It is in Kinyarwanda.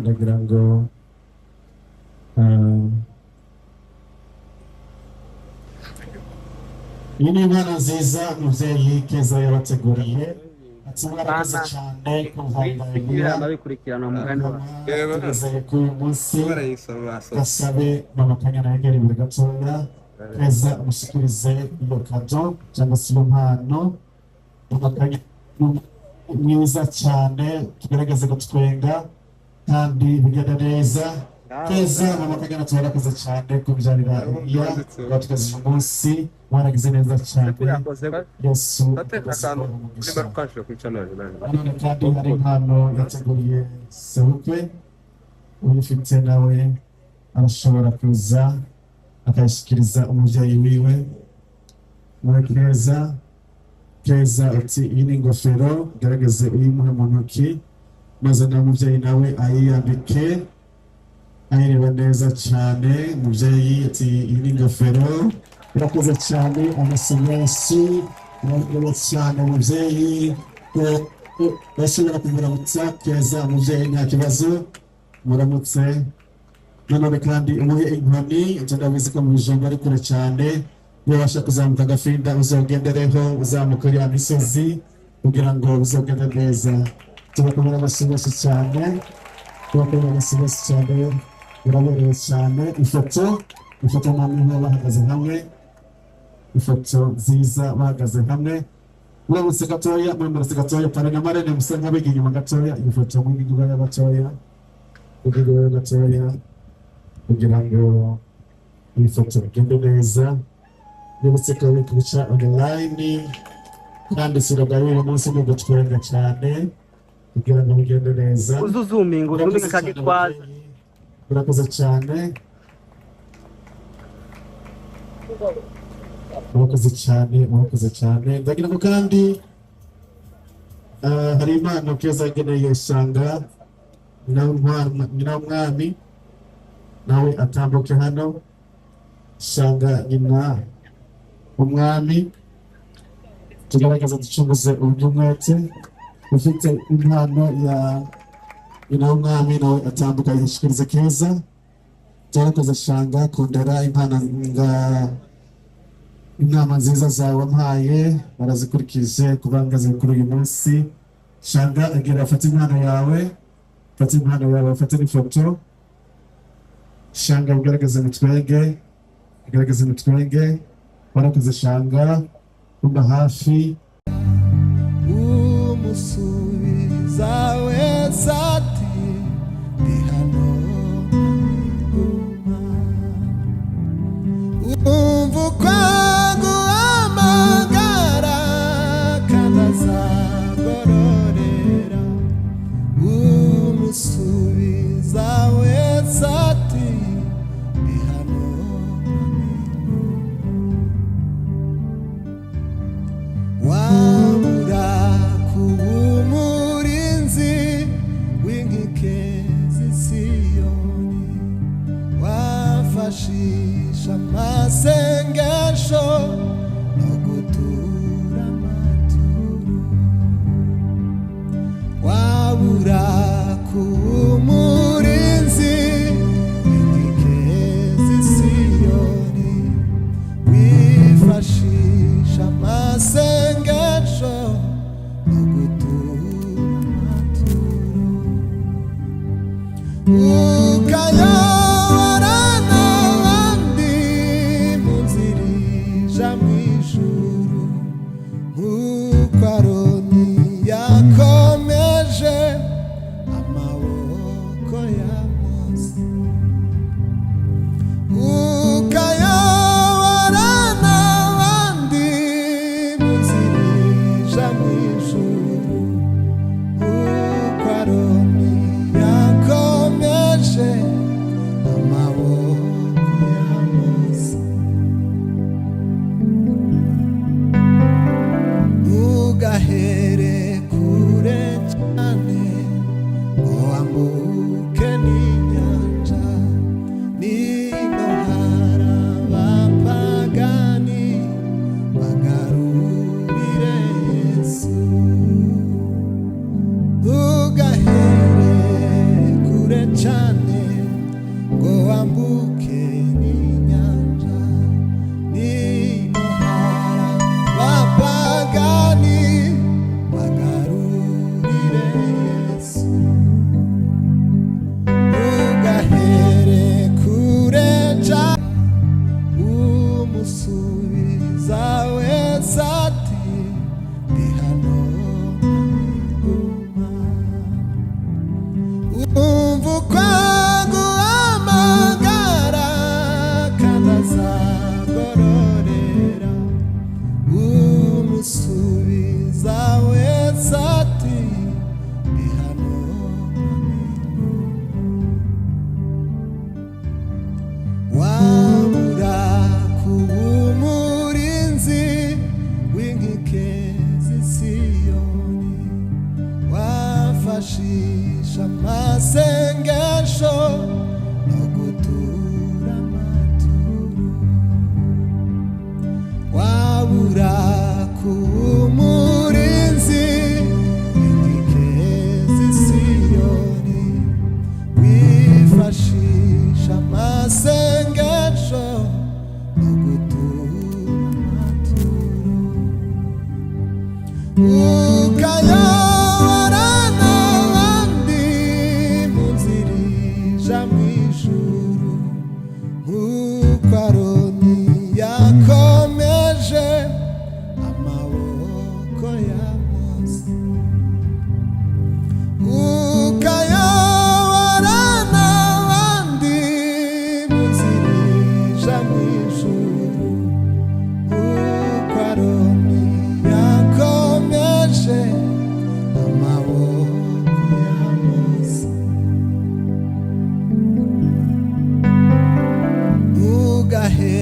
ndagira ngo iyi ni impano nziza umubyeyi Keza yabateguriye ati mwarakoze cyane bikurikirana umugani tugeze ku uyu munsi gasabe mama Kanyana yegera imbere gatoya Keza amushyikirize iyo kado cyangwa se iyo mpano mwiza cyane tugerageze gutwenga kandi bigenda neza Keza mama Kanyana twarakoze cyane kubijanira iya batugeze uyu munsi mwaragize neza cyane Yesu none kandi hari impano yateguriye sebukwe uyifite nawe arashobora kuza akayishyikiriza umubyeyi wiwe muri Keza ati iyi ni ingofero garagaze uyimuhe mu ntoki maze na mubyeyi nawe ayiyambike ayireba neza cyane umubyeyi ati iyi ni ingofero urakoze cyane amasenesi urakoze cyane umubyeyi bashobora kumuramutsa Keza umubyeyi nta kibazo muramutse nanone kandi umuhe inkoni ndabizi ko mu bijumba ari kure cyane ubasha kuzamuka agafinda uzogendereho uzamuka iriya misozi kugira ngo bizogende neza tubakomera amasenesi cyane birabereye cyane ifoto namwe bahagaze hamwe ifoto nziza bahagaze hamwe muramutse gatoya pane na marene musa nk'abiga inyuma gatoya iyi foto mw'inyuma gatoya kugira ngo iyi foto igende neza nibutse ko bica online kandi siragari uyu munsi ni ugutwenga cyane kugira ngo bigende neza uzuzumingo kagitwaza urakoze cyane murakoze cyane ndagira ngo kandi hari impano Keza yageneye Shanga nyina w'umwami nawe atambuke hano Shanga nyina umwami tugaragaza ducunguze uburyo umwete ufite impano ya nyina w'umwami nawe atambuka yishyikiriza Keza byarakoze Shanga kundera inama nziza zawe wampaye barazikurikije kubangaza kuri uyu munsi Shanga agira afata impano yawe afata n'ifoto Shanga ugaragaze mutwenge barakoze Shanga kumba hafi umusubiza wese ati ndi hano umva ukwangu amagara kanazagororera umusubiza wese ati ndi hano wabura kuba umurinzi w'inkike z'Isiyoni wafashisha amasengesho no gutura amaturo wabura kuba umurinzi w'inkike z'Isiyoni wifashisha amasengesho no gutura amaturo ukayobora n'abandi mu nzira ija mu ijuru nk'uko Aroni yakomeje amaboko ya Mose ukayobora n'abandi mu nzira ija mu ijuru nk'uko Aroni yakomeje amaboko ya Mose ntugahere kure cyane ngo wambuke n'inyanja cyane ngo wambuke n'inyanja n'inohara bapagani bagarurire Yesu ugahere kure cyane umusubiza wese ati ndi hano nguma umva ukwaguhamagara kandi azagororera umusubiza wese ati ndi hano wabura kuba umurinzi w'inkike z'Isiyoni wafashisha amasengesho no gutura amaturo wabura kuba umurinzi w'inkike z'Isiyoni wifashisha amasengesho no gutura amaturo ukayobora n'abandi mu nzira ija mu ijuru nk'uko Aroni yakomeje amaboko ya Mose ukayobora n'abandi mu nzira ija mu ijuru nk'uko Aroni yakomeje amaboko ya Mose ugahe